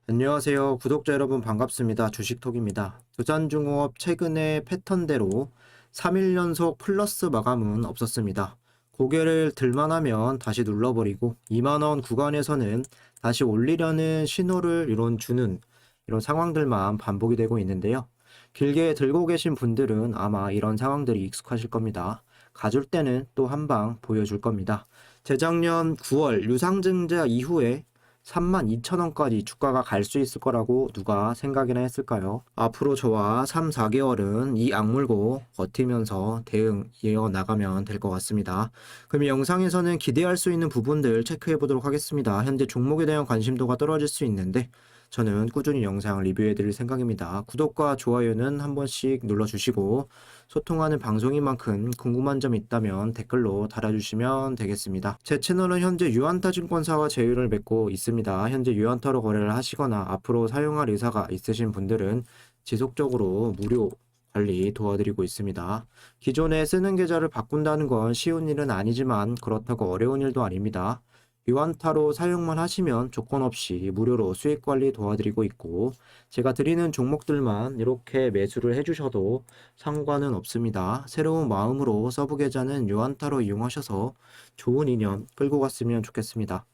안녕하세요. 구독자 여러분 반갑습니다. 주식톡입니다. 두산중공업 최근의 패턴대로 3일 연속 플러스 마감은 없었습니다. 고개를 들만하면 다시 눌러버리고 2만원 구간에서는 다시 올리려는 신호를 주는 이런 상황들만 반복이 되고 있는데요. 길게 들고 계신 분들은 아마 이런 상황들이 익숙하실 겁니다. 가줄 때는 또 한 방 보여줄 겁니다. 재작년 9월 유상증자 이후에 32,000원까지 주가가 갈 수 있을 거라고 누가 생각이나 했을까요? 앞으로 저와 3, 4개월은 이 악물고 버티면서 대응 이어나가면 될 것 같습니다. 그럼 이 영상에서는 기대할 수 있는 부분들 체크해 보도록 하겠습니다. 현재 종목에 대한 관심도가 떨어질 수 있는데 저는 꾸준히 영상 리뷰해 드릴 생각입니다. 구독과 좋아요는 한 번씩 눌러주시고 소통하는 방송인 만큼 궁금한 점 있다면 댓글로 달아주시면 되겠습니다. 제 채널은 현재 유한타증권사와 제휴를 맺고 있습니다. 현재 유한타로 거래를 하시거나 앞으로 사용할 의사가 있으신 분들은 지속적으로 무료 관리 도와드리고 있습니다. 기존에 쓰는 계좌를 바꾼다는 건 쉬운 일은 아니지만 그렇다고 어려운 일도 아닙니다. 유한타로 사용만 하시면 조건 없이 무료로 수익 관리 도와드리고 있고 제가 드리는 종목들만 이렇게 매수를 해주셔도 상관은 없습니다. 새로운 마음으로 서브 계좌는 유한타로 이용하셔서 좋은 인연 끌고 갔으면 좋겠습니다.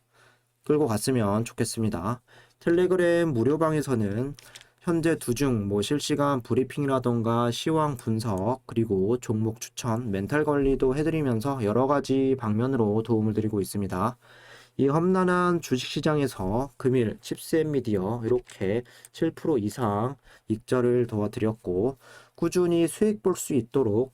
텔레그램 무료방에서는 현재 두중 실시간 브리핑이라던가 시황 분석 그리고 종목 추천, 멘탈 관리도 해드리면서 여러 가지 방면으로 도움을 드리고 있습니다. 이 험난한 주식시장에서 금일 칩셋미디어 이렇게 7% 이상 익절을 도와드렸고 꾸준히 수익 볼 수 있도록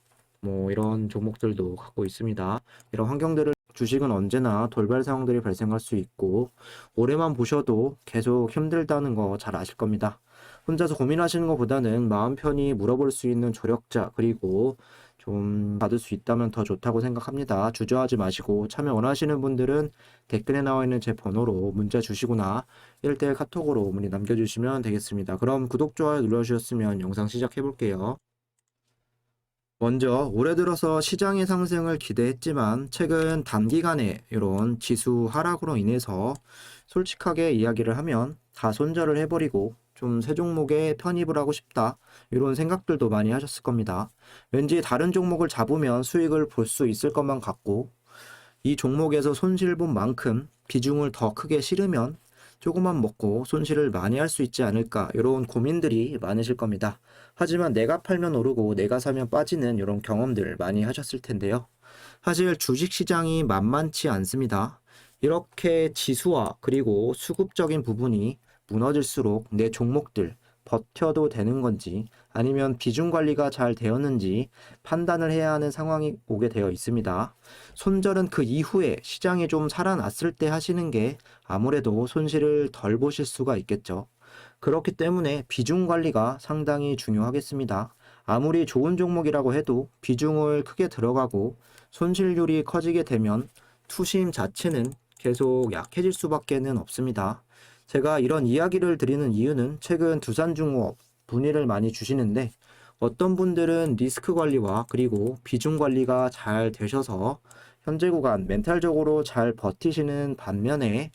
이런 종목들도 갖고 있습니다. 이런 환경들을 주식은 언제나 돌발 상황들이 발생할 수 있고 오래만 보셔도 계속 힘들다는 거 잘 아실 겁니다. 혼자서 고민하시는 것보다는 마음 편히 물어볼 수 있는 조력자 그리고 좀 받을 수 있다면 더 좋다고 생각합니다. 주저하지 마시고 참여 원하시는 분들은 댓글에 나와 있는 제 번호로 문자 주시거나 1대1 카톡으로 문의 남겨주시면 되겠습니다. 그럼 구독, 좋아요 눌러주셨으면 영상 시작해 볼게요. 먼저 올해 들어서 시장의 상승을 기대했지만 최근 단기간에 이런 지수 하락으로 인해서 솔직하게 이야기를 하면 다 손절을 해버리고 좀 새 종목에 편입을 하고 싶다 이런 생각들도 많이 하셨을 겁니다. 왠지 다른 종목을 잡으면 수익을 볼 수 있을 것만 같고 이 종목에서 손실 본 만큼 비중을 더 크게 실으면 조금만 먹고 손실을 많이 할 수 있지 않을까 이런 고민들이 많으실 겁니다. 하지만 내가 팔면 오르고 내가 사면 빠지는 이런 경험들 많이 하셨을 텐데요. 사실 주식시장이 만만치 않습니다. 이렇게 지수와 그리고 수급적인 부분이 무너질수록 내 종목들 버텨도 되는 건지 아니면 비중 관리가 잘 되었는지 판단을 해야 하는 상황이 오게 되어 있습니다. 손절은 그 이후에 시장이 좀 살아났을 때 하시는 게 아무래도 손실을 덜 보실 수가 있겠죠. 그렇기 때문에 비중 관리가 상당히 중요하겠습니다. 아무리 좋은 종목이라고 해도 비중을 크게 들어가고 손실률이 커지게 되면 투심 자체는 계속 약해질 수밖에는 없습니다. 제가 이런 이야기를 드리는 이유는 최근 두산중공업 문의를 많이 주시는데 어떤 분들은 리스크 관리와 그리고 비중 관리가 잘 되셔서 현재 구간 멘탈적으로 잘 버티시는 반면에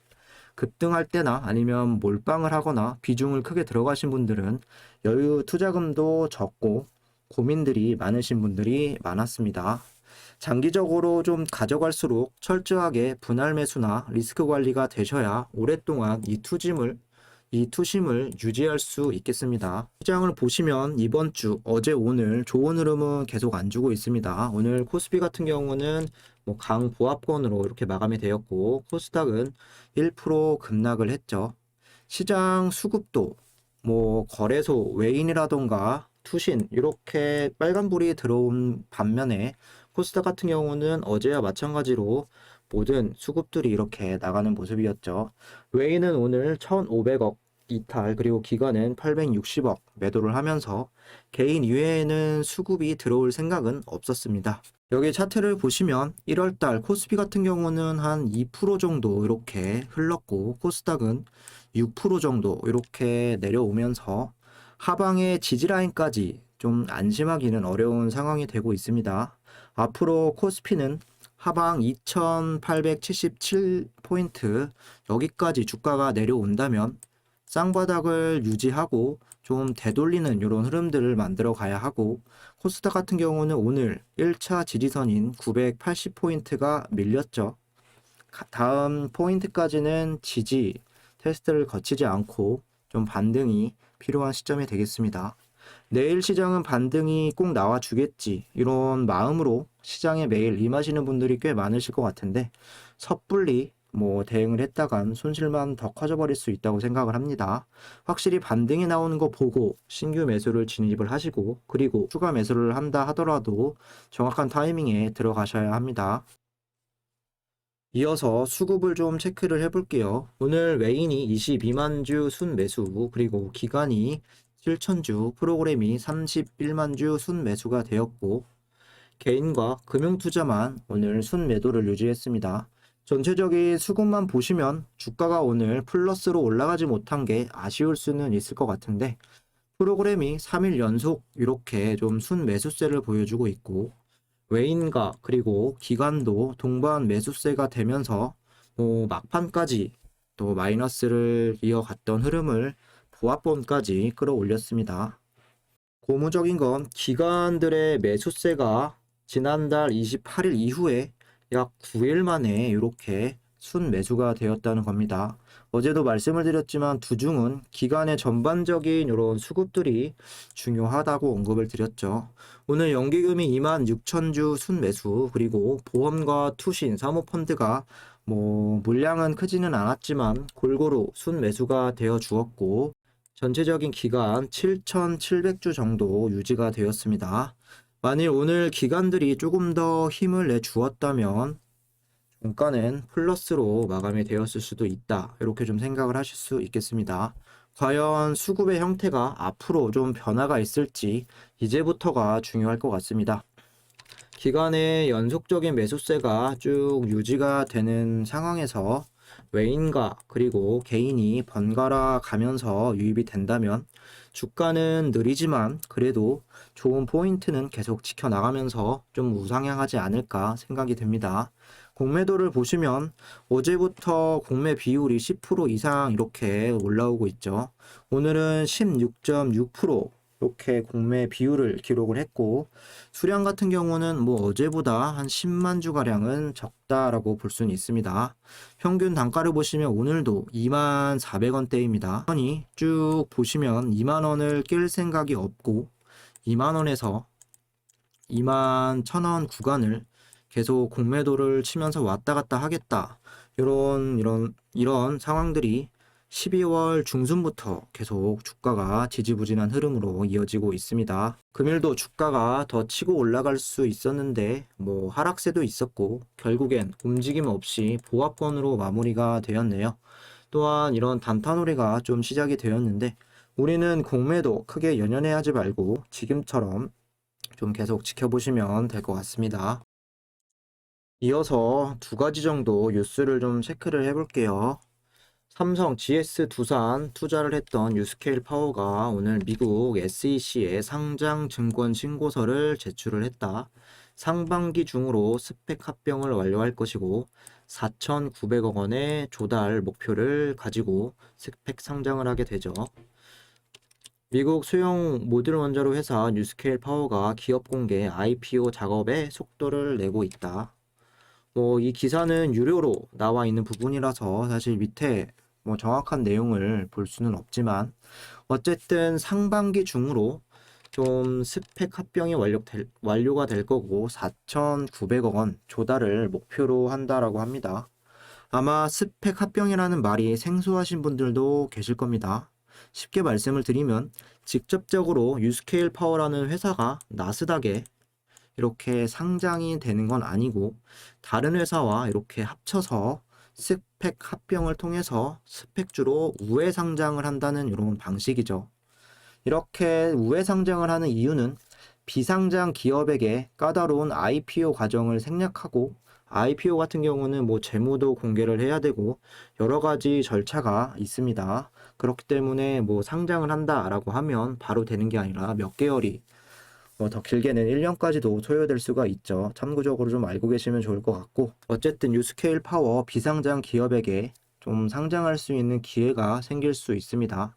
급등할 때나 아니면 몰빵을 하거나 비중을 크게 들어가신 분들은 여유 투자금도 적고 고민들이 많으신 분들이 많았습니다. 장기적으로 좀 가져갈수록 철저하게 분할 매수나 리스크 관리가 되셔야 오랫동안 이 투심을 유지할 수 있겠습니다. 시장을 보시면 이번 주 어제 오늘 좋은 흐름은 계속 안 주고 있습니다. 오늘 코스피 같은 경우는 강보합권으로 이렇게 마감이 되었고 코스닥은 1% 급락을 했죠. 시장 수급도 거래소 외인이라던가 투신 이렇게 빨간불이 들어온 반면에 코스닥 같은 경우는 어제와 마찬가지로 모든 수급들이 이렇게 나가는 모습이었죠. 외인은 오늘 1,500억 이탈 그리고 기관은 860억 매도를 하면서 개인 이외에는 수급이 들어올 생각은 없었습니다. 여기 차트를 보시면 1월달 코스피 같은 경우는 한 2% 정도 이렇게 흘렀고 코스닥은 6% 정도 이렇게 내려오면서 하방의 지지라인까지 좀 안심하기는 어려운 상황이 되고 있습니다. 앞으로 코스피는 하방 2877포인트 여기까지 주가가 내려온다면 쌍바닥을 유지하고 좀 되돌리는 이런 흐름들을 만들어 가야 하고, 코스닥 같은 경우는 오늘 1차 지지선인 980포인트가 밀렸죠. 다음 포인트까지는 지지 테스트를 거치지 않고 좀 반등이 필요한 시점이 되겠습니다. 내일 시장은 반등이 꼭 나와주겠지, 이런 마음으로 시장에 매일 임하시는 분들이 꽤 많으실 것 같은데, 섣불리 대응을 했다간 손실만 더 커져버릴 수 있다고 생각을 합니다. 확실히 반등이 나오는 거 보고 신규 매수를 진입을 하시고, 그리고 추가 매수를 한다 하더라도 정확한 타이밍에 들어가셔야 합니다. 이어서 수급을 좀 체크를 해볼게요. 오늘 외인이 22만 주 순매수, 그리고 기간이 7천주, 프로그램이 31만 주 순매수가 되었고, 개인과 금융투자만 오늘 순매도를 유지했습니다. 전체적인 수급만 보시면 주가가 오늘 플러스로 올라가지 못한 게 아쉬울 수는 있을 것 같은데, 프로그램이 3일 연속 이렇게 좀 순매수세를 보여주고 있고, 외인과 그리고 기관도 동반 매수세가 되면서 막판까지 또 마이너스를 이어갔던 흐름을 보합본까지 끌어올렸습니다. 고무적인 건 기관들의 매수세가 지난달 28일 이후에 약 9일 만에 이렇게 순매수가 되었다는 겁니다. 어제도 말씀을 드렸지만 두중은 기관의 전반적인 이런 수급들이 중요하다고 언급을 드렸죠. 오늘 연기금이 2만 6천 주 순매수, 그리고 보험과 투신, 사모펀드가 물량은 크지는 않았지만 골고루 순매수가 되어 주었고, 전체적인 기간 7,700주 정도 유지가 되었습니다. 만일 오늘 기관들이 조금 더 힘을 내 주었다면 종가는 플러스로 마감이 되었을 수도 있다, 이렇게 좀 생각을 하실 수 있겠습니다. 과연 수급의 형태가 앞으로 좀 변화가 있을지 이제부터가 중요할 것 같습니다. 기간의 연속적인 매수세가 쭉 유지가 되는 상황에서 외인과 그리고 개인이 번갈아 가면서 유입이 된다면 주가는 느리지만 그래도 좋은 포인트는 계속 지켜나가면서 좀 우상향하지 않을까 생각이 됩니다. 공매도를 보시면 어제부터 공매 비율이 10% 이상 이렇게 올라오고 있죠. 오늘은 16.6% 이렇게 공매 비율을 기록을 했고, 수량 같은 경우는 어제보다 한 10만 주가량은 적다라고 볼 수는 있습니다. 평균 단가를 보시면 오늘도 2만 400원대입니다. 쭉 보시면 2만 원을 낄 생각이 없고 2만 원에서 2만 1,000원 구간을 계속 공매도를 치면서 왔다 갔다 하겠다, 이런 상황들이 12월 중순부터 계속 주가가 지지부진한 흐름으로 이어지고 있습니다. 금일도 주가가 더 치고 올라갈 수 있었는데 하락세도 있었고 결국엔 움직임 없이 보합권으로 마무리가 되었네요. 또한 이런 단타놀이가 좀 시작이 되었는데, 우리는 공매도 크게 연연해하지 말고 지금처럼 좀 계속 지켜보시면 될 것 같습니다. 이어서 두 가지 정도 뉴스를 좀 체크를 해볼게요. 삼성, GS, 두산 투자를 했던 유스케일 파워가 오늘 미국 SEC에 상장 증권 신고서를 제출을 했다. 상반기 중으로 스펙 합병을 완료할 것이고 4,900억 원의 조달 목표를 가지고 스펙 상장을 하게 되죠. 미국 소형 모듈 원자로 회사 뉴스케일 파워가 기업 공개 IPO 작업에 속도를 내고 있다. 이 기사는 유료로 나와 있는 부분이라서 사실 밑에 정확한 내용을 볼 수는 없지만, 어쨌든 상반기 중으로 좀 스펙 합병이 완료가 될 거고 4,900억 원 조달을 목표로 한다라고 합니다. 아마 스펙 합병이라는 말이 생소하신 분들도 계실 겁니다. 쉽게 말씀을 드리면 직접적으로 유스케일 파워라는 회사가 나스닥에 이렇게 상장이 되는 건 아니고 다른 회사와 이렇게 합쳐서 스펙 합병을 통해서 스펙주로 우회 상장을 한다는 이런 방식이죠. 이렇게 우회 상장을 하는 이유는 비상장 기업에게 까다로운 IPO 과정을 생략하고, IPO 같은 경우는 재무도 공개를 해야 되고 여러 가지 절차가 있습니다. 그렇기 때문에 상장을 한다라고 하면 바로 되는 게 아니라 몇 개월이, 더 길게는 1년까지도 소요될 수가 있죠. 참고적으로 좀 알고 계시면 좋을 것 같고, 어쨌든 유스케일 파워 비상장 기업에게 좀 상장할 수 있는 기회가 생길 수 있습니다.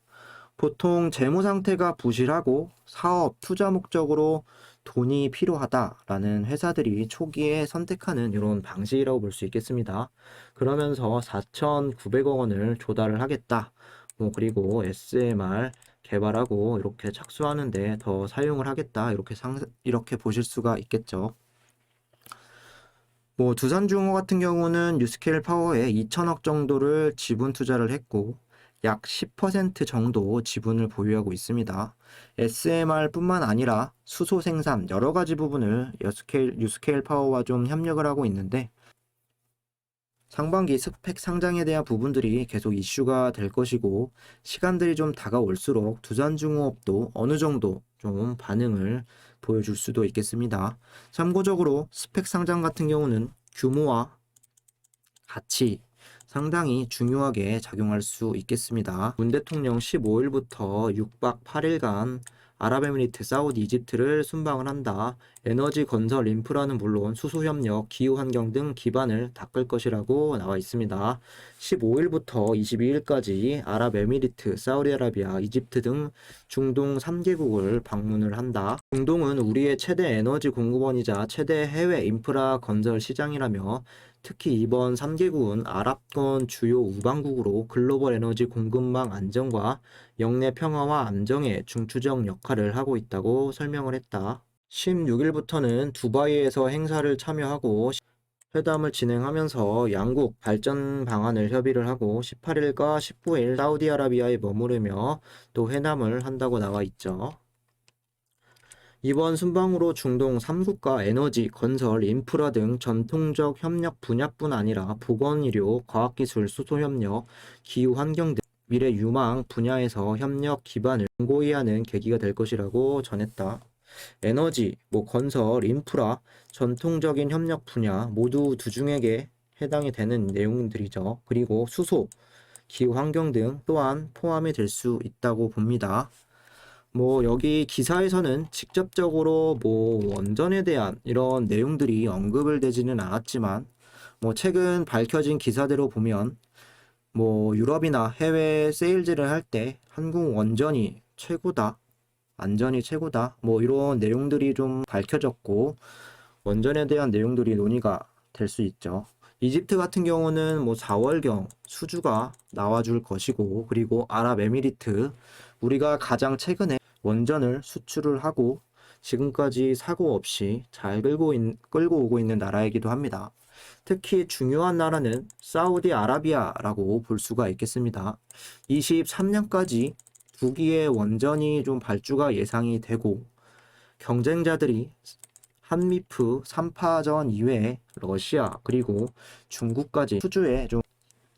보통 재무 상태가 부실하고 사업 투자 목적으로 돈이 필요하다라는 회사들이 초기에 선택하는 이런 방식이라고 볼 수 있겠습니다. 그러면서 4,900억 원을 조달을 하겠다. 그리고 SMR 개발하고 이렇게 착수하는데 더 사용을 하겠다. 이렇게 보실 수가 있겠죠. 두산중호 같은 경우는 뉴스케일 파워에 2천억 정도를 지분 투자를 했고 약 10% 정도 지분을 보유하고 있습니다. SMR뿐만 아니라 수소 생산 여러 가지 부분을 뉴스케일 파워와 좀 협력을 하고 있는데 상반기 스펙 상장에 대한 부분들이 계속 이슈가 될 것이고 시간들이 좀 다가올수록 두산중호업도 어느 정도 좀 반응을 보여줄 수도 있겠습니다. 참고적으로 스펙 상장 같은 경우는 규모와 가치 상당히 중요하게 작용할 수 있겠습니다. 문 대통령 15일부터 6박 8일간 아랍에미리트, 사우디, 이집트를 순방을 한다. 에너지, 건설, 인프라는 물론 수소협력, 기후환경 등 기반을 닦을 것이라고 나와 있습니다. 15일부터 22일까지 아랍에미리트, 사우디아라비아, 이집트 등 중동 3개국을 방문을 한다. 중동은 우리의 최대 에너지 공급원이자 최대 해외 인프라 건설 시장이라며 특히 이번 3개국은 아랍권 주요 우방국으로 글로벌 에너지 공급망 안정과 영내 평화와 안정에 중추적 역할을 하고 있다고 설명을 했다. 16일부터는 두바이에서 행사를 참여하고 회담을 진행하면서 양국 발전 방안을 협의를 하고 18일과 19일 사우디아라비아에 머무르며 또 회담을 한다고 나와 있죠. 이번 순방으로 중동 3국가 에너지, 건설, 인프라 등 전통적 협력 분야뿐 아니라 보건의료, 과학기술, 수소협력, 기후환경 등 미래 유망 분야에서 협력 기반을 공고히 하는 계기가 될 것이라고 전했다. 에너지, 건설, 인프라, 전통적인 협력 분야 모두 두중에게 해당이 되는 내용들이죠. 그리고 수소, 기후환경 등 또한 포함이 될 수 있다고 봅니다. 여기 기사에서는 직접적으로 원전에 대한 이런 내용들이 언급을 되지는 않았지만 최근 밝혀진 기사대로 보면 유럽이나 해외 세일즈를 할 때 한국 원전이 최고다, 안전이 최고다, 이런 내용들이 좀 밝혀졌고 원전에 대한 내용들이 논의가 될 수 있죠. 이집트 같은 경우는 4월경 수주가 나와줄 것이고 그리고 아랍에미리트 우리가 가장 최근에 원전을 수출을 하고 지금까지 사고 없이 잘 끌고 오고 있는 나라이기도 합니다. 특히 중요한 나라는 사우디아라비아라고 볼 수가 있겠습니다. 23년까지 2기의 원전이 좀 발주가 예상이 되고 경쟁자들이 한미프 3파전 이외에 러시아 그리고 중국까지 수주에 좀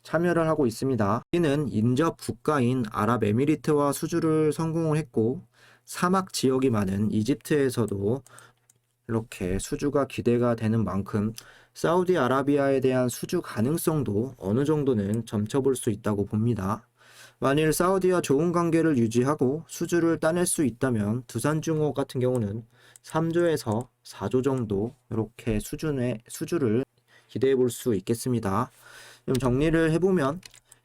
참여를 하고 있습니다. 우리는 인접 국가인 아랍에미리트와 수주를 성공을 했고 사막 지역이 많은 이집트에서도 이렇게 수주가 기대가 되는 만큼 사우디아라비아에 대한 수주 가능성도 어느 정도는 점쳐볼 수 있다고 봅니다. 만일 사우디와 좋은 관계를 유지하고 수주를 따낼 수 있다면 두산중호 같은 경우는 3조에서 4조 정도 이렇게 수주를 기대해 볼 수 있겠습니다. 좀 정리를 해보면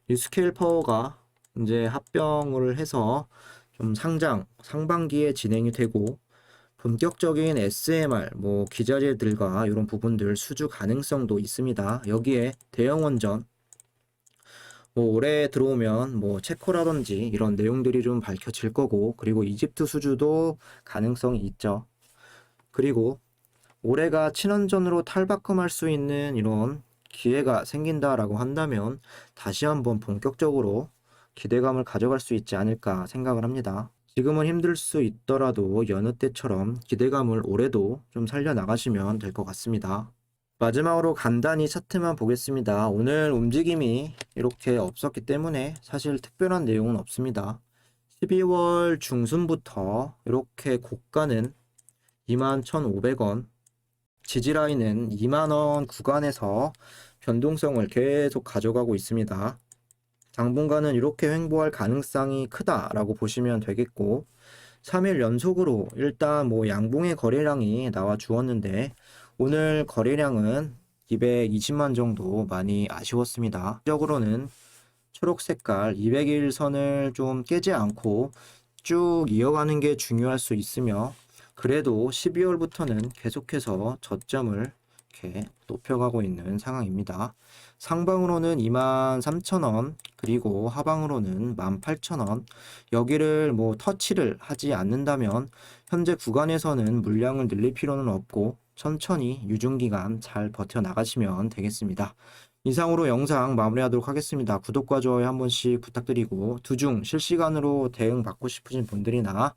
뉴스케일 파워가 이제 합병을 해서 좀 상반기에 진행이 되고 본격적인 SMR 기자재들과 이런 부분들 수주 가능성도 있습니다. 여기에 대형 원전 올해 들어오면 체코라든지 이런 내용들이 좀 밝혀질 거고 그리고 이집트 수주도 가능성이 있죠. 그리고 올해가 친원전으로 탈바꿈할 수 있는 이런 기회가 생긴다라고 한다면 다시 한번 본격적으로 기대감을 가져갈 수 있지 않을까 생각을 합니다. 지금은 힘들 수 있더라도 여느 때처럼 기대감을 올해도 좀 살려나가시면 될 것 같습니다. 마지막으로 간단히 차트만 보겠습니다. 오늘 움직임이 이렇게 없었기 때문에 사실 특별한 내용은 없습니다. 12월 중순부터 이렇게 고가는 21,500원, 지지라인은 2만원 구간에서 변동성을 계속 가져가고 있습니다. 당분간은 이렇게 횡보할 가능성이 크다라고 보시면 되겠고 3일 연속으로 일단 양봉의 거래량이 나와 주었는데 오늘 거래량은 220만 정도 많이 아쉬웠습니다. 적으로는 초록 색깔 200일선을 좀 깨지 않고 쭉 이어가는 게 중요할 수 있으며, 그래도 12월부터는 계속해서 저점을 이렇게 높여가고 있는 상황입니다. 상방으로는 23,000원, 그리고 하방으로는 18,000원, 여기를 뭐 터치를 하지 않는다면 현재 구간에서는 물량을 늘릴 필요는 없고 천천히 유중기간 잘 버텨나가시면 되겠습니다. 이상으로 영상 마무리하도록 하겠습니다. 구독과 좋아요 한 번씩 부탁드리고, 두중 실시간으로 대응 받고 싶으신 분들이나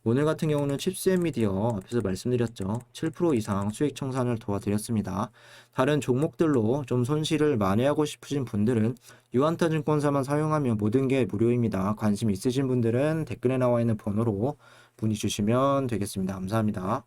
오늘 같은 경우는 칩스앤미디어 앞에서 말씀드렸죠. 7% 이상 수익 청산을 도와드렸습니다. 다른 종목들로 좀 손실을 만회하고 싶으신 분들은 유한타증권사만 사용하면 모든 게 무료입니다. 관심 있으신 분들은 댓글에 나와 있는 번호로 문의 주시면 되겠습니다. 감사합니다.